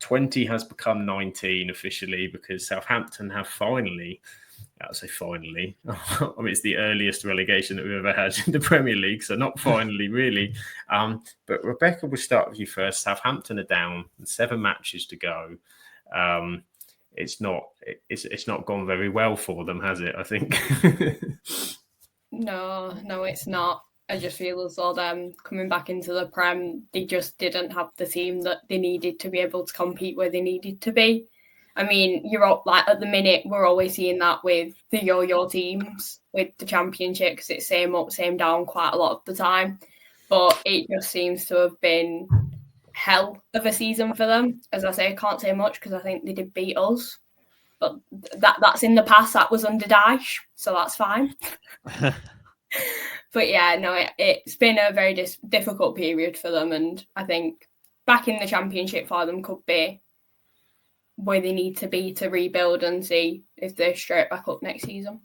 20 has become 19 officially because Southampton have finally, I'll say finally, I mean, it's the earliest relegation that we've ever had in the Premier League, so not finally, really. But Rebecca, we'll start with you first. Southampton are down, 7 matches to go. It's not gone very well for them, has it? I think. No, it's not. I just feel as though them coming back into the Prem, they just didn't have the team that they needed to be able to compete where they needed to be. I mean, you're all, like at the minute, we're always seeing that with the yo-yo teams with the Championship because it's same up, same down quite a lot of the time. But it just seems to have been hell of a season for them. As I say, I can't say much because I think they did beat us. But that's in the past. That was under Dyche, so that's fine. But yeah, no, it's been a very difficult period for them, and I think back in the Championship for them could be where they need to be to rebuild and see if they're straight back up next season.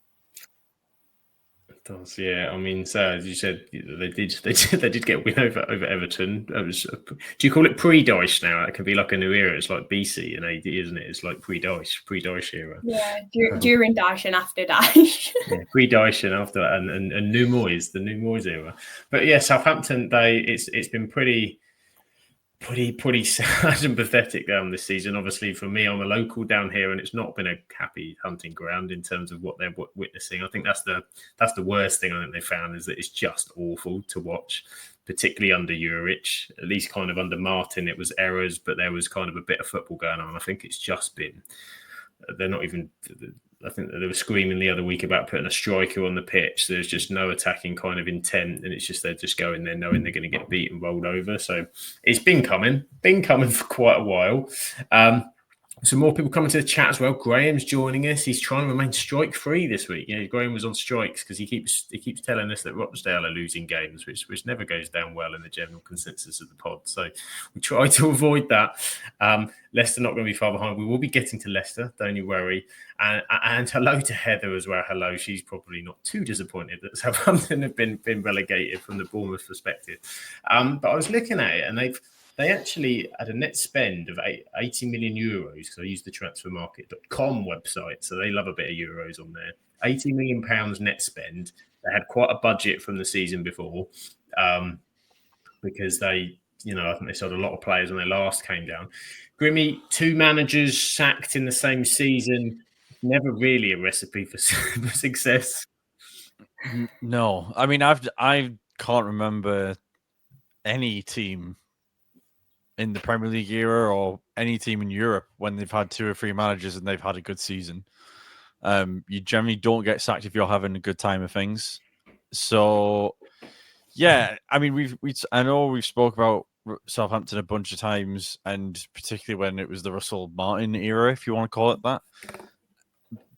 It does, yeah. I mean, so as you said, they did get a win over Everton. Do you call it pre-Dyche now? It can be like a new era. It's like BC and AD, isn't it? It's like pre-Dyche era. Yeah, during Dyche and after Dyche. Yeah, pre-Dyche and after and new Moyes, the new Moyes era. But yeah, Southampton, it's been pretty sad and pathetic down this season. Obviously, for me, I'm a local down here, and it's not been a happy hunting ground in terms of what they're witnessing. I think that's the worst thing I think they found is that it's just awful to watch, particularly under Juric. At least kind of under Martin, it was errors, but there was kind of a bit of football going on. I think it's just been they're not even. I think that they were screaming the other week about putting a striker on the pitch. There's just no attacking kind of intent, and it's just they're just going there knowing they're going to get beat and rolled over. So it's been coming for quite a while. Some more people coming to the chat as well. Graham's joining us. He's trying to remain strike-free this week. Yeah, Graham was on strikes because he keeps telling us that Rochdale are losing games, which never goes down well in the general consensus of the pod. So we try to avoid that. Leicester not going to be far behind. We will be getting to Leicester, don't you worry. And hello to Heather as well. Hello. She's probably not too disappointed that Southampton have been relegated from the Bournemouth perspective. But I was looking at it, and they actually had a net spend of 80 million euros, because I use the transfermarket.com website, so they love a bit of euros on there. 80 million pounds net spend. They had quite a budget from the season before, because I think they sold a lot of players when they last came down. Grimmy, 2 managers sacked in the same season. Never really a recipe for success. No, I mean, I can't remember any team in the Premier League era or any team in Europe when they've had 2 or 3 managers and they've had a good season. You generally don't get sacked if you're having a good time of things. So, yeah, I mean, I know we've spoke about Southampton a bunch of times, and particularly when it was the Russell Martin era, if you want to call it that.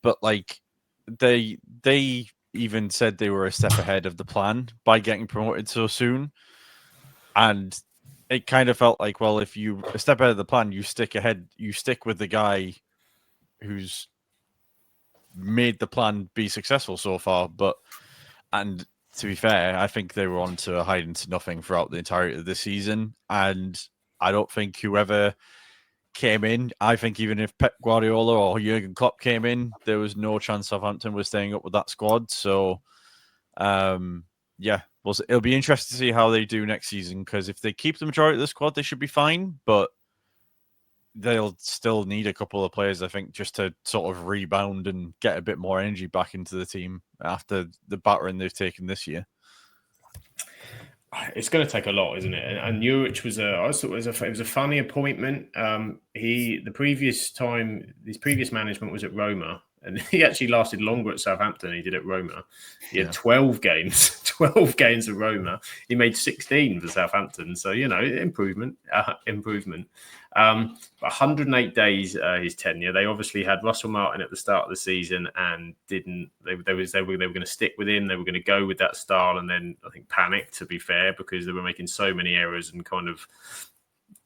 But like, they even said they were a step ahead of the plan by getting promoted so soon, and it kind of felt like, well, if you a step ahead of the plan, you stick with the guy who's made the plan be successful so far. And to be fair, I think they were on to a hiding to nothing throughout the entirety of the season. And I don't think whoever came in, I think even if Pep Guardiola or Jurgen Klopp came in, there was no chance Southampton was staying up with that squad. So, yeah, it'll be interesting to see how they do next season, because if they keep the majority of the squad, they should be fine. But they'll still need a couple of players, I think, just to sort of rebound and get a bit more energy back into the team after the battering they've taken this year. It's going to take a lot, isn't it? And Juric was a funny appointment. His previous management was at Roma, and he actually lasted longer at Southampton than he did at Roma. He had 12 games at Roma. He made 16 for Southampton. So, improvement. 108 days his tenure. They obviously had Russell Martin at the start of the season and didn't. They were going to stick with him. They were going to go with that style, and then I think panicked, to be fair, because they were making so many errors and kind of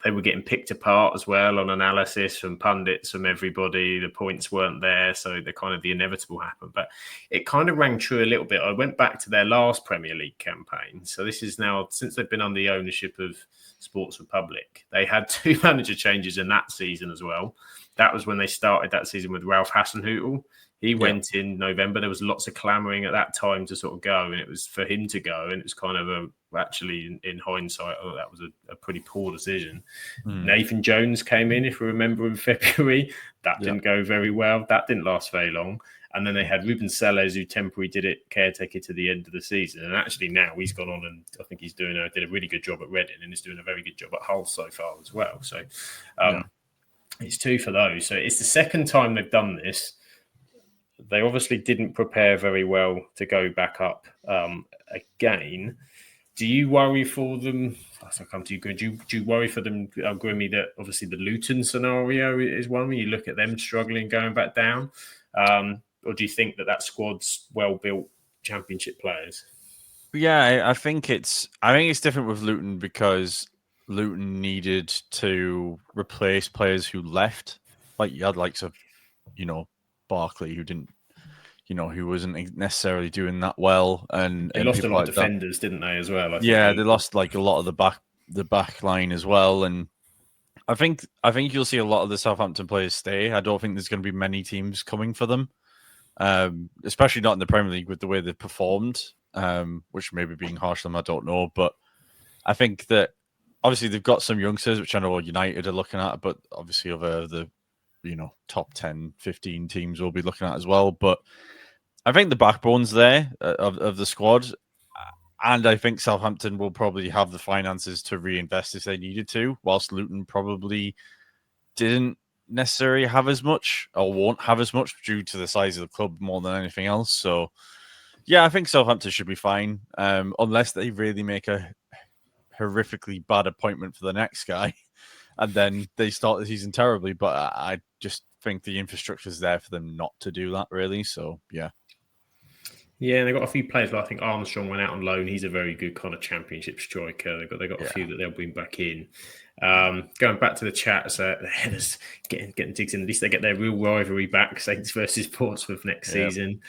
they were getting picked apart as well on analysis from pundits, from everybody. The points weren't there, so the inevitable happened. But it kind of rang true a little bit. I went back to their last Premier League campaign. So this is now, since they've been under the ownership of Sports Republic, they had 2 manager changes in that season as well. That was when they started that season with Ralph Hasenhüttl. He went in November. There was lots of clamouring at that time to sort of go, and it was for him to go. And it was kind of actually, in hindsight, that was a pretty poor decision. Nathan Jones came in, if we remember, in February. That didn't go very well. That didn't last very long. And then they had Ruben Selles, who temporarily did it caretaker to the end of the season. And actually now he's gone on, and I think did a really good job at Reading, and he's doing a very good job at Hull so far as well. So it's 2 for those. So it's the second time they've done this. They obviously didn't prepare very well to go back up again. Do you worry for them? As I come to you, do you worry for them, Grimmy, that obviously the Luton scenario is one where you look at them struggling going back down? Or do you think that squad's well-built Championship players? Yeah, I think it's different with Luton because Luton needed to replace players who left. Like you had likes of, Barkley, who didn't, who wasn't necessarily doing that well, and they lost a lot of like defenders, didn't they, as well? They lost like a lot of the back line as well, and I think you'll see a lot of the Southampton players stay. I don't think there's going to be many teams coming for them, especially not in the Premier League with the way they've performed, which may be being harsh on them, I don't know, but I think that obviously they've got some youngsters, which I know United are looking at, but obviously other the top 10, 15 teams will be looking at as well. But I think the backbone's there of the squad. And I think Southampton will probably have the finances to reinvest if they needed to, whilst Luton probably didn't necessarily have as much or won't have as much due to the size of the club more than anything else. So, yeah, I think Southampton should be fine, unless they really make a horrifically bad appointment for the next guy. And then they start the season terribly. But I just think the infrastructure is there for them not to do that, really. So, yeah. Yeah, they've got a few players. But I think Armstrong went out on loan. He's a very good kind of Championship striker. They've got a few that they'll bring back in. Going back to the chat, so the Headers getting digs in. At least they get their real rivalry back, Saints versus Portsmouth next season.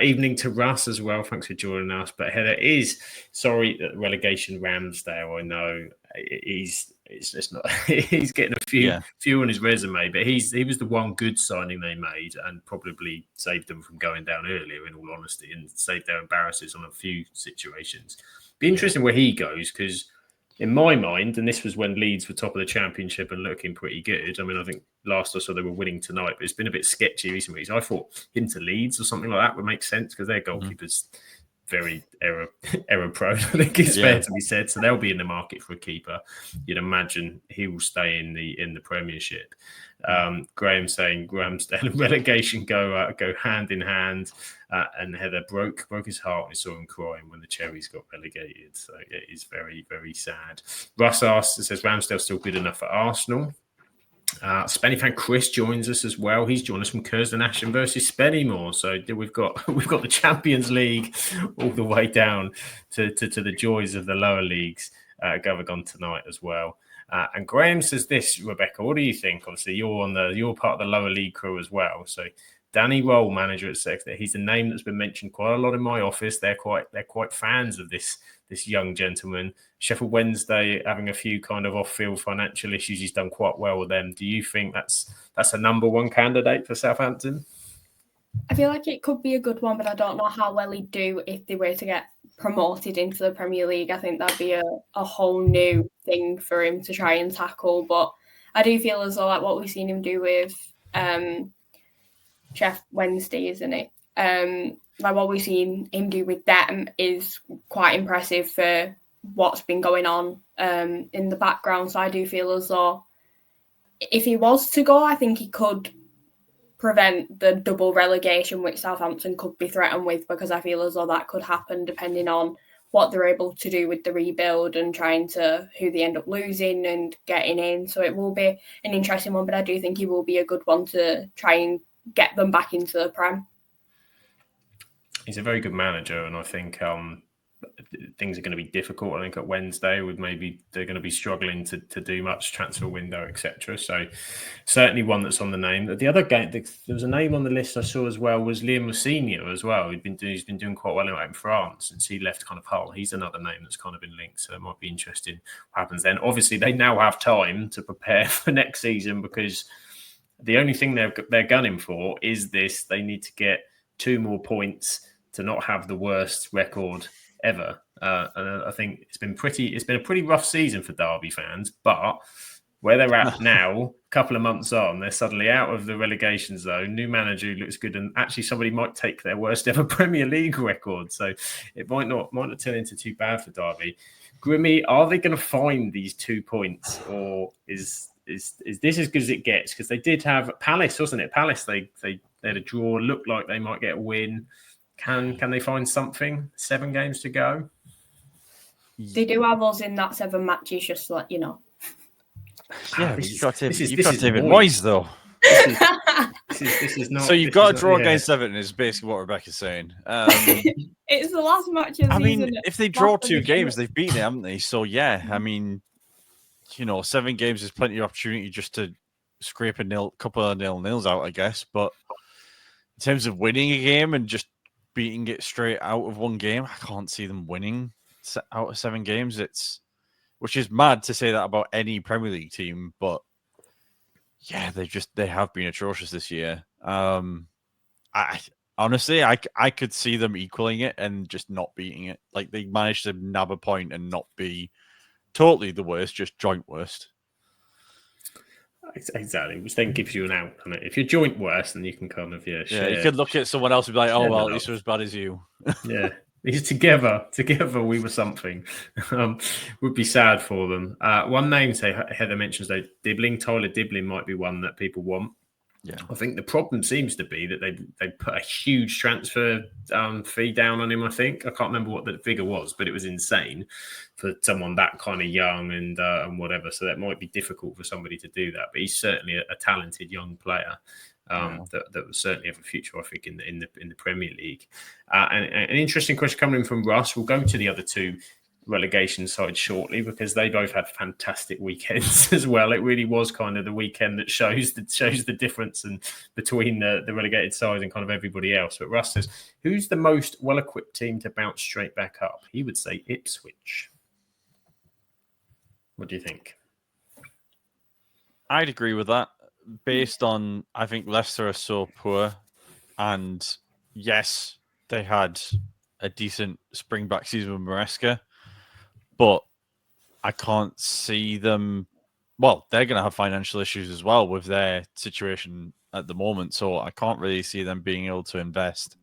Evening to Russ as well. Thanks for joining us. But Heather is sorry that relegation Ramsdale. I know it's just not. He's getting a few on his resume, but he was the one good signing they made and probably saved them from going down earlier, in all honesty, and saved their embarrassers on a few situations. Be interesting where he goes, because in my mind, and this was when Leeds were top of the Championship and looking pretty good. I mean, I think last I saw they were winning tonight, but it's been a bit sketchy recently. So I thought him to Leeds or something like that would make sense, because their goalkeeper's very error prone, I think it's fair to be said. So they'll be in the market for a keeper. You'd imagine he will stay in the Premiership. Graham saying Ramsdale and relegation go hand in hand, and Heather broke his heart when he saw him crying when the Cherries got relegated. So it is very, very sad. Russ asks, it says Ramsdale's still good enough for Arsenal. Spenny fan Chris joins us as well. He's joined us from Curzon Ashton versus Spennymoor. So we've got the Champions League all the way down to the joys of the lower leagues going on tonight as well. And Graham says this, Rebecca, what do you think? Obviously, you're part of the lower league crew as well. So Danny Roll, manager at Sexton, he's a name that's been mentioned quite a lot in my office. They're quite fans of this young gentleman. Sheffield Wednesday having a few kind of off-field financial issues. He's done quite well with them. Do you think that's a number one candidate for Southampton? I feel like it could be a good one, but I don't know how well he'd do if they were to get promoted into the Premier League. I think that'd be a whole new thing for him to try and tackle. But I do feel as though like what we've seen him do with Sheffield Wednesday, isn't it? Like what we've seen him do with them is quite impressive for what's been going on in the background. So I do feel as though if he was to go, I think he could prevent the double relegation which Southampton could be threatened with, because I feel as though that could happen depending on what they're able to do with the rebuild and trying to who they end up losing and getting in. So it will be an interesting one, but I do think he will be a good one to try and get them back into the Prem. He's a very good manager, and I think things are going to be difficult. I think at Wednesday they're going to be struggling to do much transfer window, etc. So certainly one that's on the name. The other game, there was a name on the list I saw as well, was Liam Mousinho as well. He's been doing quite well in France since he left kind of Hull. He's another name that's kind of been linked, so it might be interesting what happens then. Obviously, they now have time to prepare for next season, because the only thing they're gunning for is this. They need to get 2 more points to not have the worst record ever. And I think it's been a pretty rough season for Derby fans, but where they're at now, a couple of months on, they're suddenly out of the relegation zone. New manager who looks good, and actually somebody might take their worst ever Premier League record. So it might not turn into too bad for Derby. Grimmy, are they going to find these 2 points, or is this as good as it gets? Because they did have Palace, wasn't it? Palace, they had a draw, looked like they might get a win. Can they find something? 7 games to go. They do have us in that 7 matches, just to let you know. Yeah, you've got David Moyes, though. This is not. So you've got to draw against Everton, is basically what Rebecca's saying. It's the last match of the season. If they draw 2 games, they've beaten it, haven't they? So, yeah, I mean, 7 games is plenty of opportunity just to scrape a couple of 0-0s out, I guess. But in terms of winning a game and just beating it straight out of 1 game, I can't see them winning out of 7 games. Which is mad to say that about any Premier League team, but yeah, they have been atrocious this year. I honestly could see them equaling it and just not beating it. Like, they managed to nab a point and not be totally the worst, just joint worst. Exactly, which then gives you an out. If you're joint worst, then you can kind of you could look at someone else and be like, oh well, at least we're as bad as you. Yeah. These together, we were something. Would be sad for them. One name, say Heather mentions though, Tyler Dibling might be one that people want. Yeah, I think the problem seems to be that they put a huge transfer fee down on him. I think I can't remember what the figure was, but it was insane for someone that kind of young and whatever. So that might be difficult for somebody to do that. But he's certainly a talented young player. That will certainly have a future, I think, in the Premier League. And an interesting question coming in from Russ. We'll go to the other 2 relegation sides shortly, because they both had fantastic weekends as well. It really was kind of the weekend that shows the difference between the relegated side and kind of everybody else. But Russ says, who's the most well-equipped team to bounce straight back up? He would say Ipswich. What do you think? I'd agree with that. Based on, I think Leicester are so poor, and yes, they had a decent spring back season with Maresca, but I can't see them. Well, they're going to have financial issues as well with their situation at the moment, so I can't really see them being able to invest.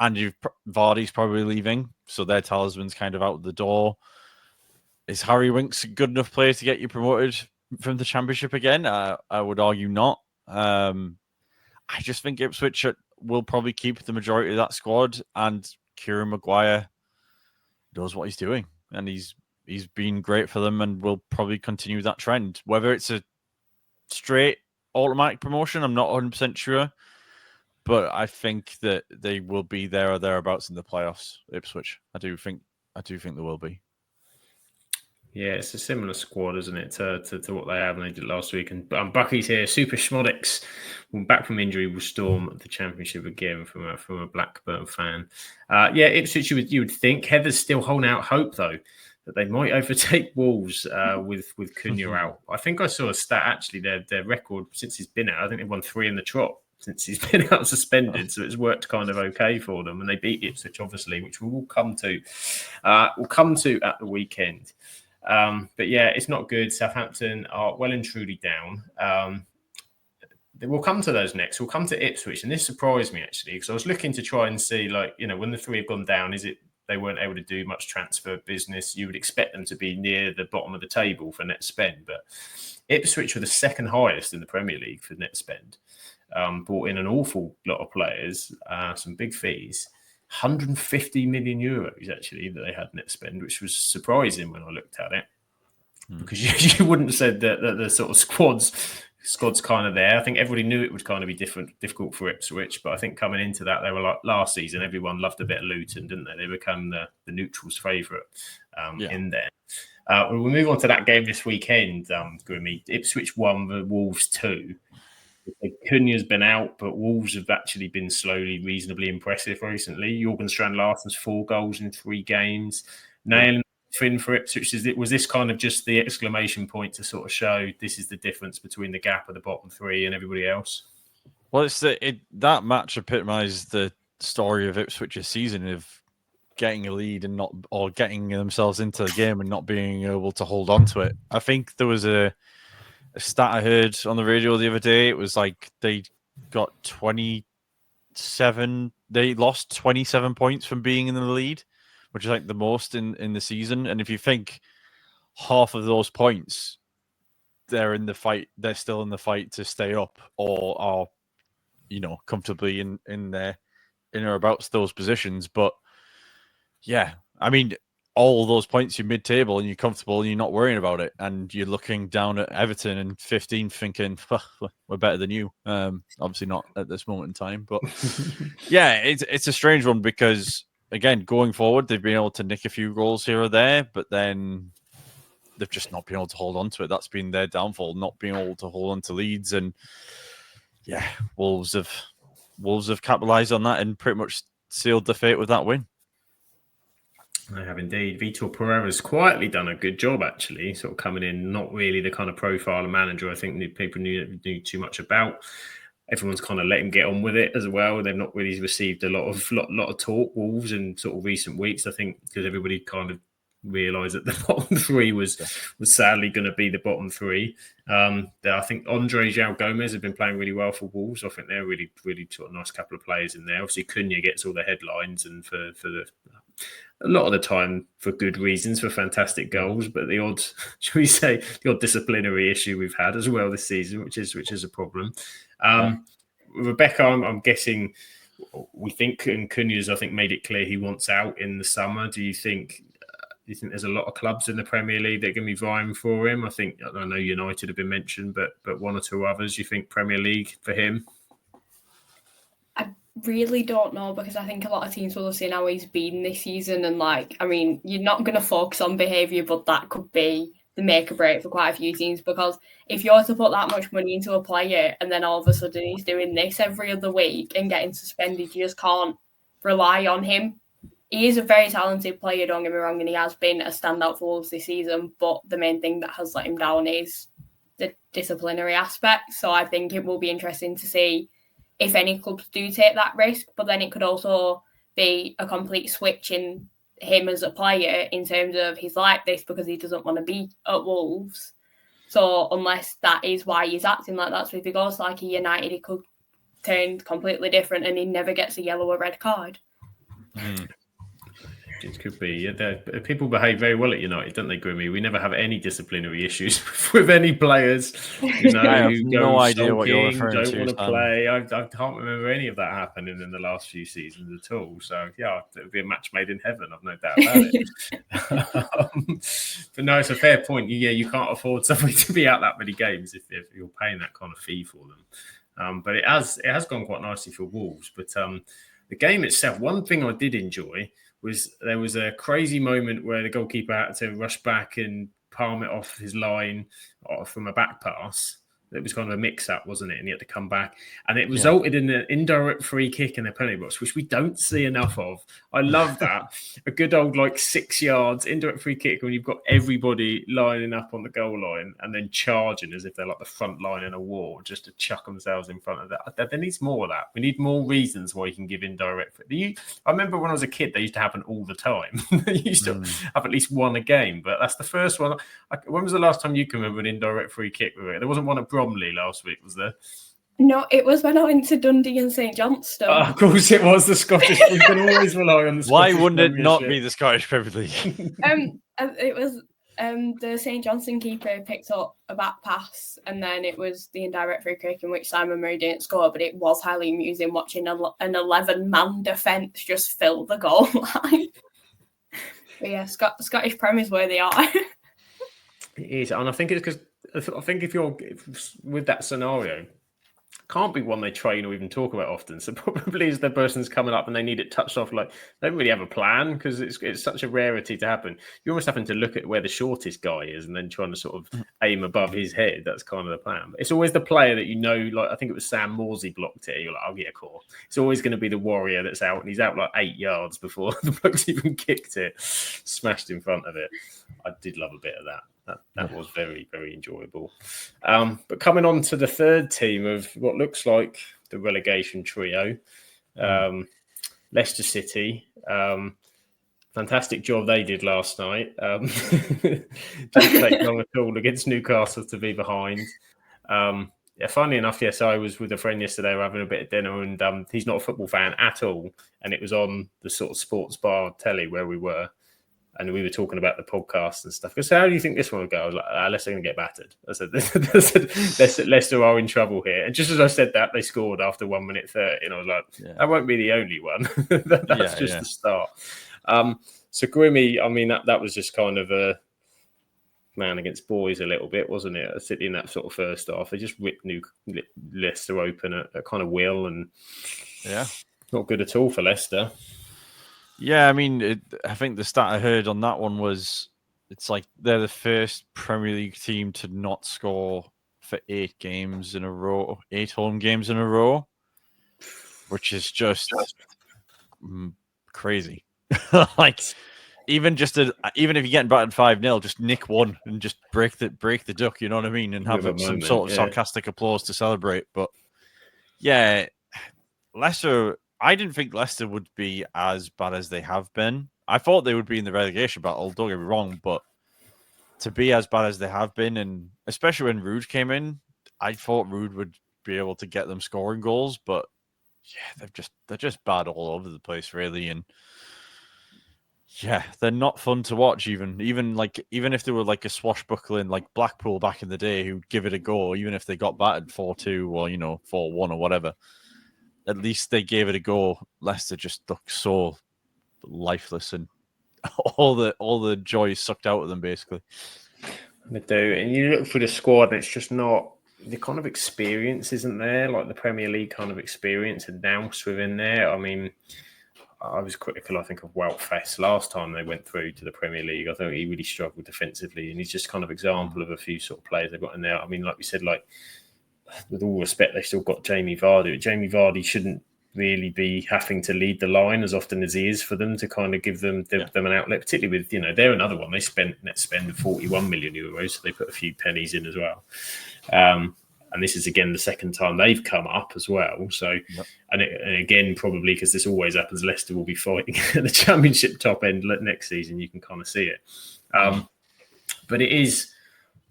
And Vardy's probably leaving, so their talisman's kind of out the door. Is Harry Winks a good enough player to get you promoted from the Championship again? I would argue not. I just think Ipswich will probably keep the majority of that squad, and Kieran Maguire knows what he's doing, and he's been great for them and will probably continue that trend. Whether it's a straight automatic promotion, I'm not 100% sure, but I think that they will be there or thereabouts in the playoffs. Ipswich, I do think they will be. Yeah, it's a similar squad, isn't it, to what they had when they did last week. And Bucky's here. Super Schmodix, back from injury, will storm the Championship again from a Blackburn fan. Ipswich, you would think. Heather's still holding out hope, though, that they might overtake Wolves with Cunha out. I think I saw a stat, actually, their record since he's been out. I think they've won 3 in the trot since he's been out suspended, so it's worked kind of okay for them. And they beat Ipswich, obviously, which we will come to. At the weekend. But yeah, it's not good. Southampton are well and truly down. We'll come to those next. We'll come to Ipswich, and this surprised me actually, because I was looking to try and see, when the 3 have gone down, is it they weren't able to do much transfer business? You would expect them to be near the bottom of the table for net spend, but Ipswich were the 2nd highest in the Premier League for net spend. Brought in an awful lot of players, some big fees. 150 million euros actually that they had net spend, which was surprising when I looked at it, because you wouldn't have said that the sort of squads squad's kind of there. I think everybody knew it would kind of be difficult for Ipswich, but I think coming into that, they were like last season, everyone loved a bit of Luton, didn't they? They become the neutrals' favourite in there. We'll move on to that game this weekend, Grimmy. Ipswich 1, Wolves 2. Cunha's been out, but Wolves have actually been slowly reasonably impressive recently. Jorgen Strand-Larsen's 4 goals in 3 games. Nailing Finn for Ipswich, was this kind of just the exclamation point to sort of show this is the difference between the gap of the bottom 3 and everybody else? Well, that match epitomised the story of Ipswich's season of getting a lead and getting themselves into the game and not being able to hold on to it. I think there was a stat I heard on the radio the other day. It was like they got 27. They lost 27 points from being in the lead, which is like the most in the season. And if you think half of those points, they're in the fight, they're still in the fight to stay up or are, comfortably in or about those positions. But yeah, I mean, all those points, you're mid-table and you're comfortable and you're not worrying about it. And you're looking down at Everton in 15th thinking, we're better than you. Obviously not at this moment in time. But yeah, it's a strange one because, again, going forward, they've been able to nick a few goals here or there, but then they've just not been able to hold on to it. That's been their downfall, not being able to hold on to leads. And yeah, Wolves have capitalised on that and pretty much sealed the fate with that win. I have indeed. Vitor Pereira's quietly done a good job, actually, sort of coming in, not really the kind of profile of manager I think people knew too much about. Everyone's kind of let him get on with it as well. They've not really received a lot of talk, Wolves, in sort of recent weeks, I think, because everybody kind of realised that the bottom 3 was sadly going to be the bottom 3. I think Andre João Gomez have been playing really well for Wolves. I think they're really, really sort of nice couple of players in there. Obviously, Cunha gets all the headlines and for a lot of the time for good reasons, for fantastic goals, but the odd, shall we say, the odd disciplinary issue we've had as well this season, which is a problem. Rebecca, I'm guessing we think, and Cunha's, I think, made it clear he wants out in the summer. Do you think there's a lot of clubs in the Premier League that are going to be vying for him? I know United have been mentioned, but 1 or 2 others. You think Premier League for him? I really don't know, because I think a lot of teams will have seen how he's been this season, and you're not going to focus on behaviour, but that could be the make or break for quite a few teams, because if you're to put that much money into a player and then all of a sudden he's doing this every other week and getting suspended, you just can't rely on him. He is a very talented player, don't get me wrong, and he has been a standout for Wolves this season, but the main thing that has let him down is the disciplinary aspect. So I think it will be interesting to see if any clubs do take that risk, but then it could also be a complete switch in him as a player in terms of he's like this because he doesn't want to be at Wolves. So unless that is why he's acting like that, so if he goes like a United, he could turn completely different and he never gets a yellow or red card. It could be. Yeah, people behave very well at United, don't they, Grimmy? We never have any disciplinary issues with any players. You know, I have who no go idea what you're sulking, referring don't want to Sam. play. I can't remember any of that happening in the last few seasons at all. So, yeah, it would be a match made in heaven. I've no doubt about it. But no, it's a fair point. Yeah, you can't afford somebody to be out that many games if you're paying that kind of fee for them. But it has gone quite nicely for Wolves. But the game itself, one thing I did enjoy was there was a crazy moment where the goalkeeper had to rush back and palm it off his line from a back pass. It was kind of a mix-up, wasn't it? And he had to come back. And it resulted in an indirect free kick in the penalty box, which we don't see enough of. I love that. A good old, 6 yards, indirect free kick when you've got everybody lining up on the goal line and then charging as if they're like the front line in a war, just to chuck themselves in front of that. There needs more of that. We need more reasons why you can give indirect free. I remember when I was a kid, they used to happen all the time. They used to have at least one a game, but that's the first one. When was the last time you can remember an indirect free kick? There wasn't one at Bromley last week, was there? No, it was when I went to Dundee and St Johnstone. Of course it was the Scottish. We can always rely on the Scottish. Why wouldn't it not be the Scottish Premier League? It was the St Johnstone keeper picked up a back pass, and then it was the indirect free kick in which Simon Murray didn't score, but it was highly amusing watching an 11-man defence just fill the goal line. But yeah, Scottish Premier's where they are. It is, and I think it's because I think if with that scenario, can't be one they train or even talk about often. So probably as the person's coming up and they need it touched off, like they don't really have a plan because it's such a rarity to happen. You're almost having to look at where the shortest guy is and then trying to sort of aim above his head. That's kind of the plan. But it's always the player that like I think it was Sam Morsey blocked it. You're like, I'll get a call. It's always going to be the warrior that's out, and he's out like 8 yards before the bloke's even kicked it, smashed in front of it. I did love a bit of that. That was very, very enjoyable. But coming on to the third team of what looks like the relegation trio, Leicester City. Fantastic job they did last night. Didn't take long at all against Newcastle to be behind. Funny enough, yes, I was with a friend yesterday. We're having a bit of dinner, and he's not a football fan at all. And it was on the sort of sports bar telly where we were. And we were talking about the podcast and stuff. Because how do you think this one will go? I was like, Leicester are going to get battered. I said, Leicester are in trouble here. And just as I said that, they scored after 1 minute 30. And I was like, that won't be the only one. That's just the start. So Grimmy, I mean, that was just kind of a man against boys a little bit, wasn't it? City in that sort of first half. They just ripped Leicester open at kind of will. And not good at all for Leicester. Yeah, I mean, I think the stat I heard on that one was it's like they're the first Premier League team to not score for 8 games in a row, 8 home games in a row, which is just crazy. Like, even if you're getting battered 5-0, just nick one and just break the duck, you know what I mean, and have some sort of sarcastic applause to celebrate. But yeah, Leicester. I didn't think Leicester would be as bad as they have been. I thought they would be in the relegation battle, don't get me wrong, but to be as bad as they have been, and especially when Ruud came in, I thought Ruud would be able to get them scoring goals, but yeah, they're just bad all over the place, really, and yeah, they're not fun to watch. Even if they were like a swashbuckling like Blackpool back in the day, who'd give it a go, even if they got battered 4-2 or 4-1 or whatever. At least they gave it a go. Leicester just looked so lifeless, and all the joy sucked out of them, basically. They do. And you look for the squad, and it's just not the kind of experience isn't there, like the Premier League kind of experience and nous within there. I mean, I was critical, I think, of Wout Faes last time they went through to the Premier League. I think he really struggled defensively, and he's just kind of example of a few sort of players they've got in there. I mean, like we said, like, with all respect, they've still got Jamie Vardy. Jamie Vardy shouldn't really be having to lead the line as often as he is for them to kind of give them an outlet, particularly with, they're another one. They net spend 41 million euros, so they put a few pennies in as well. And this is, again, the second time they've come up as well. So, and again, probably because this always happens, Leicester will be fighting at the Championship top end next season. You can kind of see it. But it is...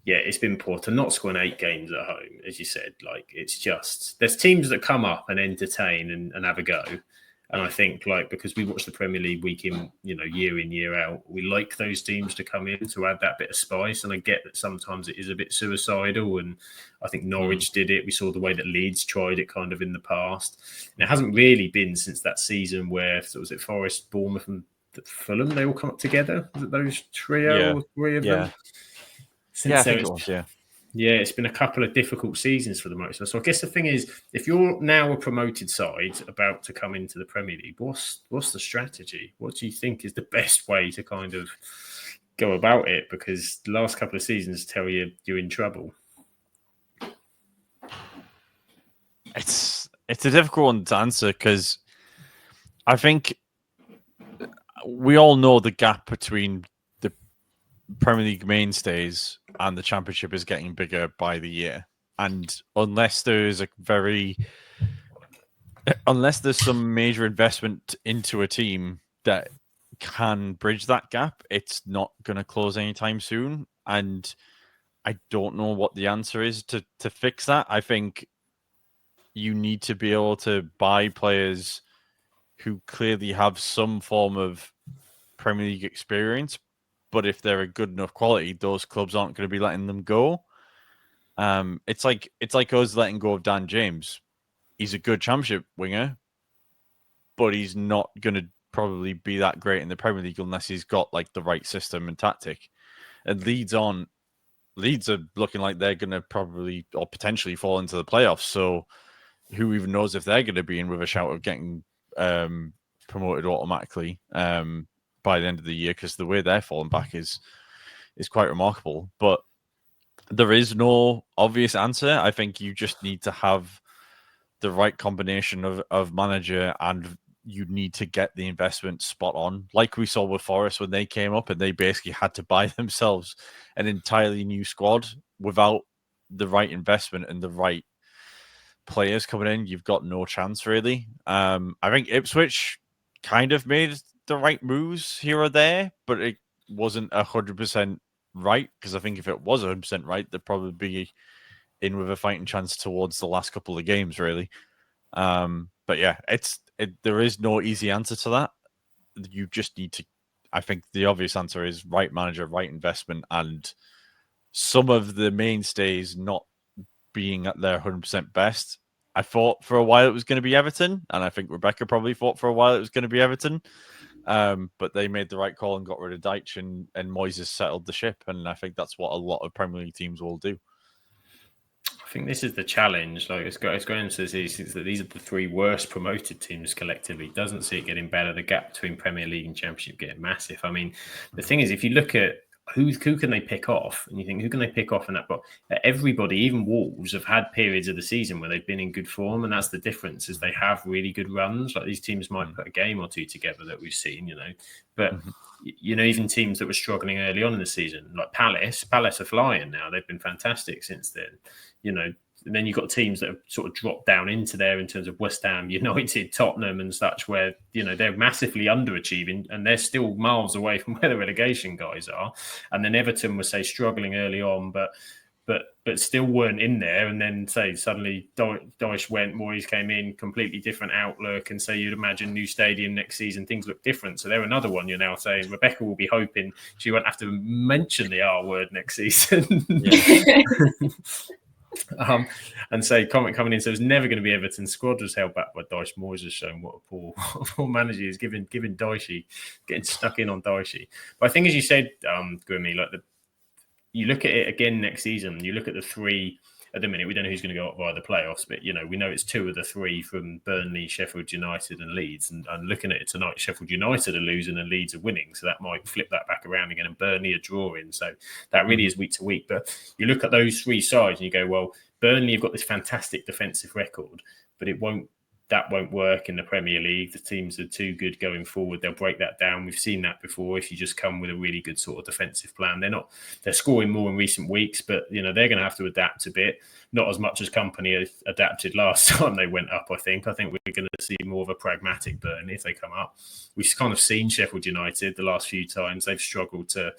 Yeah, it's been poor to not score in 8 games at home, as you said. Like, it's just there's teams that come up and entertain and have a go, and I think because we watch the Premier League week in, year in year out, we like those teams to come in to add that bit of spice. And I get that sometimes it is a bit suicidal, and I think Norwich did it. We saw the way that Leeds tried it kind of in the past, and it hasn't really been since that season where was it Forest, Bournemouth, and Fulham? They all come up together. Was it those trio or 3 of them? I think it was, Yeah, it's been a couple of difficult seasons for the most. So I guess the thing is, if you're now a promoted side about to come into the Premier League, what's the strategy? What do you think is the best way to kind of go about it? Because the last couple of seasons tell you you're in trouble. It's a difficult one to answer because I think we all know the gap between the Premier League mainstays and the Championship is getting bigger by the year. And unless there's some major investment into a team that can bridge that gap, it's not going to close anytime soon. And I don't know what the answer is to fix that. I think you need to be able to buy players who clearly have some form of Premier League experience, but if they're a good enough quality, those clubs aren't going to be letting them go. It's like us letting go of Dan James. He's a good Championship winger, but he's not going to probably be that great in the Premier League unless he's got like the right system and tactic. And Leeds aren't Leeds are looking like they're going to probably or potentially fall into the playoffs. So who even knows if they're going to be in with a shout of getting promoted automatically by the end of the year, because the way they're falling back is quite remarkable. But there is no obvious answer. I think you just need to have the right combination of manager, and you need to get the investment spot on. Like we saw with Forest when they came up and they basically had to buy themselves an entirely new squad. Without the right investment and the right players coming in, you've got no chance, really. I think Ipswich kind of made the right moves here or there, but it wasn't 100% right, because I think if it was 100% right, they'd probably be in with a fighting chance towards the last couple of games, really. But yeah, there is no easy answer to that. You just need to, I think the obvious answer is right manager, right investment, and some of the mainstays not being at their 100% best. I thought for a while it was going to be Everton, and I think Rebecca probably thought for a while it was going to be Everton. But they made the right call and got rid of Deitch, and Moyes has settled the ship, and I think that's what a lot of Premier League teams will do. I think this is the challenge. Like it's going into the season, that these are the three worst promoted teams collectively. Doesn't see it getting better. The gap between Premier League and Championship getting massive. I mean, the thing is, if you look at who can they pick off, and you think who can they pick off in that box? Everybody, even Wolves, have had periods of the season where they've been in good form, and that's the difference. Is they have really good runs. Like these teams might put a game or two together that we've seen, but. Even teams that were struggling early on in the season, like Palace are flying now. They've been fantastic since then. And then you've got teams that have sort of dropped down into there in terms of West Ham, United, Tottenham and such, where, they're massively underachieving and they're still miles away from where the relegation guys are. And then Everton was, say, struggling early on, but still weren't in there. And then, say, suddenly Dyche went, Moyes came in, completely different outlook. And so you'd imagine new stadium next season, things look different. So they're another one you're now saying Rebecca will be hoping she won't have to mention the R word next season. And say comment coming in, so it's never going to be Everton's squad was held back by Dyche. Moyes has shown what a poor manager is, giving Dyche, getting stuck in on Dyche. But I think, as you said, Grimmy, like you look at it again next season, you look at the three at the minute, we don't know who's going to go up via the playoffs, but we know it's two of the three from Burnley, Sheffield United and Leeds. And looking at it tonight, Sheffield United are losing and Leeds are winning, so that might flip that back around again, and Burnley are drawing. So that really is week to week. But you look at those three sides and you go, well, Burnley have got this fantastic defensive record, but that won't work in the Premier League. The teams are too good going forward. They'll break that down. We've seen that before. If you just come with a really good sort of defensive plan, they're scoring more in recent weeks, but they're going to have to adapt a bit. Not as much as Company adapted last time they went up. I think we're going to see more of a pragmatic Burnley if they come up. We've kind of seen Sheffield United the last few times. They've struggled to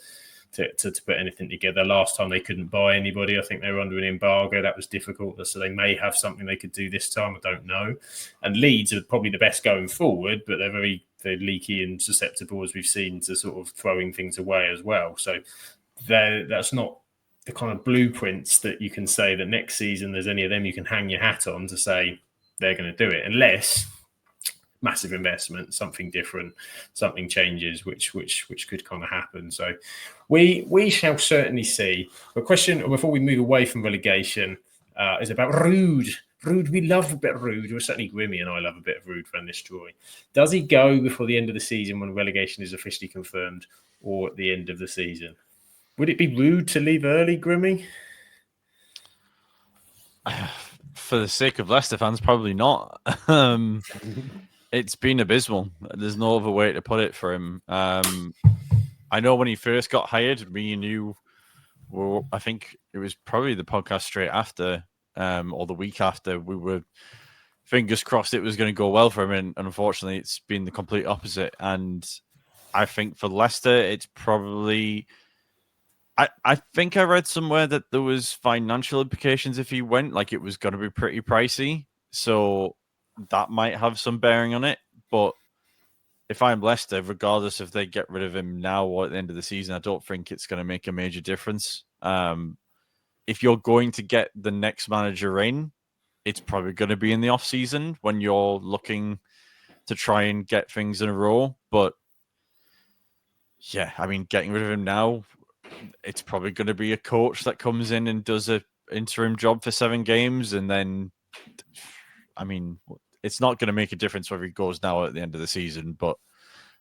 put anything together. Last time they couldn't buy anybody. I think they were under an embargo. That was difficult. So they may have something they could do this time. I don't know. And Leeds are probably the best going forward, but they're leaky and susceptible, as we've seen, to sort of throwing things away as well. So that's not the kind of blueprints that you can say that next season there's any of them you can hang your hat on to say they're going to do it, unless massive investment, something different, something changes, which could kind of happen. So we shall certainly see. The question before we move away from relegation is about Ruud. Ruud, we love a bit of Ruud. Or certainly Grimmy and I love a bit of Ruud van Nistelrooy. Does he go before the end of the season when relegation is officially confirmed, or at the end of the season? Would it be rude to leave early, Grimmy? For the sake of Leicester fans, probably not. It's been abysmal. There's no other way to put it for him. I know when he first got hired, me and you were, I think it was probably the podcast straight after, or the week after, we were fingers crossed it was going to go well for him. And unfortunately, it's been the complete opposite. And I think for Leicester, it's probably... I think I read somewhere that there was financial implications if he went, like it was going to be pretty pricey. So that might have some bearing on it. But if I'm Leicester, regardless if they get rid of him now or at the end of the season, I don't think it's going to make a major difference. If you're going to get the next manager in, it's probably going to be in the off season when you're looking to try and get things in a row. But yeah, I mean, getting rid of him now, it's probably going to be a coach that comes in and does a interim job for 7 games, and then, I mean, it's not going to make a difference whether he goes now at the end of the season, but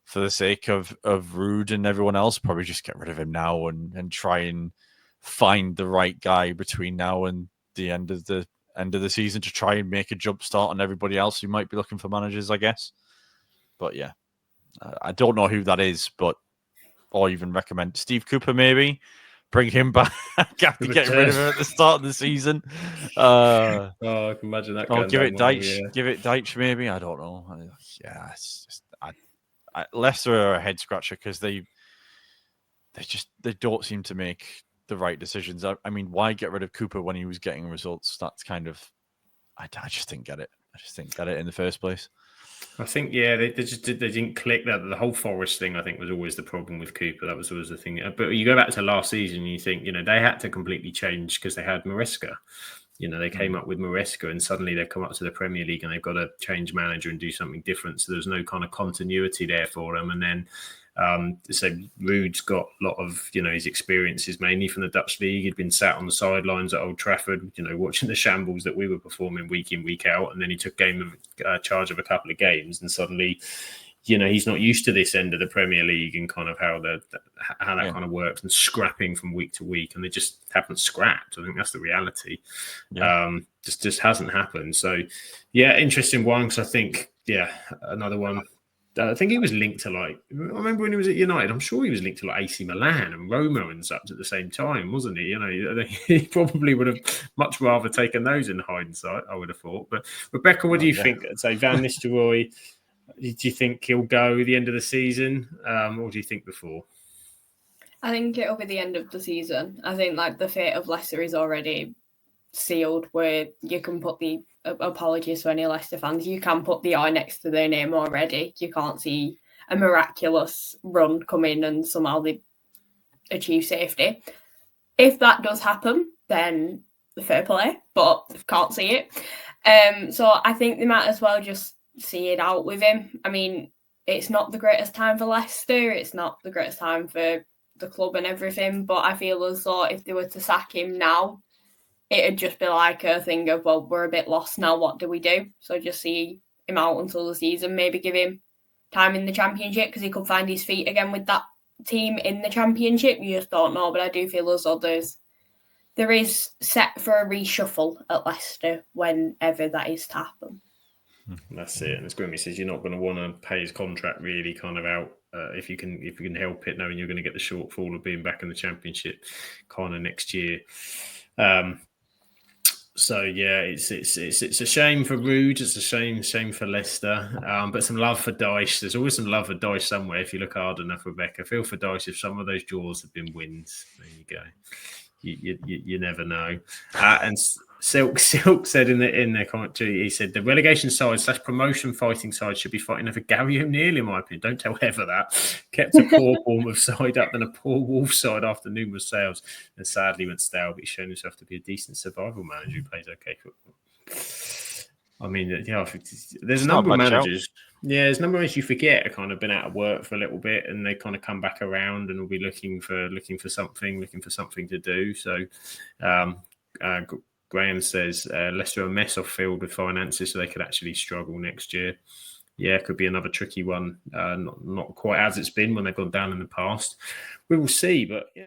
for the sake of Ruud and everyone else, probably just get rid of him now and try and find the right guy between now and the end of the season to try and make a jump start on everybody else who might be looking for managers, I guess. But yeah, I don't know who that is, or even recommend Steve Cooper, maybe bring him back after getting rid of him at the start of the season. I can imagine that. Or give it Deitch, give it Deitch, maybe. I don't know. Yeah, it's just Leicester are a head scratcher because they don't seem to make the right decisions. I mean, why get rid of Cooper when he was getting results? That's kind of, I just didn't get it. I just didn't get it in the first place. I think, yeah, they didn't click. That the whole Forest thing, I think, was always the problem with Cooper. That was always the thing. But you go back to last season, and you think, they had to completely change because they had Maresca. They came up with Maresca, and suddenly they've come up to the Premier League and they've got to change manager and do something different. So there's no kind of continuity there for them. And then, so Ruud's got a lot of, his experiences mainly from the Dutch league. He'd been sat on the sidelines at Old Trafford, watching the shambles that we were performing week in, week out. And then he took charge of a couple of games, and suddenly, he's not used to this end of the Premier League and kind of how that kind of works, and scrapping from week to week, and they just haven't scrapped. I think that's the reality. Yeah. Just hasn't happened. So, yeah, interesting one, because I think, another one. I think he was linked to, I remember when he was at United, I'm sure he was linked to AC Milan and Roma and such at the same time, wasn't he? He probably would have much rather taken those in hindsight, I would have thought. But Rebecca, what do you think? Say Van Nistelrooy, do you think he'll go at the end of the season, or do you think before? I think it'll be the end of the season. I think the fate of Leicester is already sealed, where you can put the, apologies to any Leicester fans, you can put the I next to their name already. You can't see a miraculous run come in and somehow they achieve safety. If that does happen, then fair play, but can't see it. So I think they might as well just see it out with him. I mean, it's not the greatest time for Leicester. It's not the greatest time for the club and everything, but I feel as though if they were to sack him now, it'd just be like a thing of, well, we're a bit lost now, what do we do? So just see him out until the season, maybe give him time in the Championship, because he could find his feet again with that team in the Championship. You just don't know, but I do feel as though there is set for a reshuffle at Leicester whenever that is to happen. That's it. And as Grimmy says, you're not going to want to pay his contract really kind of out if you can help it, knowing you're going to get the shortfall of being back in the Championship kind of next year. So yeah, it's a shame for Ruud. It's a shame for Leicester. But some love for Dyche. There's always some love for Dyche somewhere if you look hard enough, Rebecca. Feel for Dyche if some of those draws have been wins. There you go. You never know. And Silk said in the commentary, he said the relegation side / promotion fighting side should be fighting over Gary O'Neill, in my opinion. Don't tell Heather that. Kept a poor Bournemouth side up and a poor Wolves side after numerous sales, and sadly went stale, but he's shown himself to be a decent survival manager who plays okay football. I mean, there's a number of managers. Yeah, there's a number of managers you forget have kind of been out of work for a little bit, and they kind of come back around and will be looking for something to do. So, Graham says Leicester are a mess off field with finances, so they could actually struggle next year. Yeah, it could be another tricky one. Not quite as it's been when they've gone down in the past. We will see, but yeah.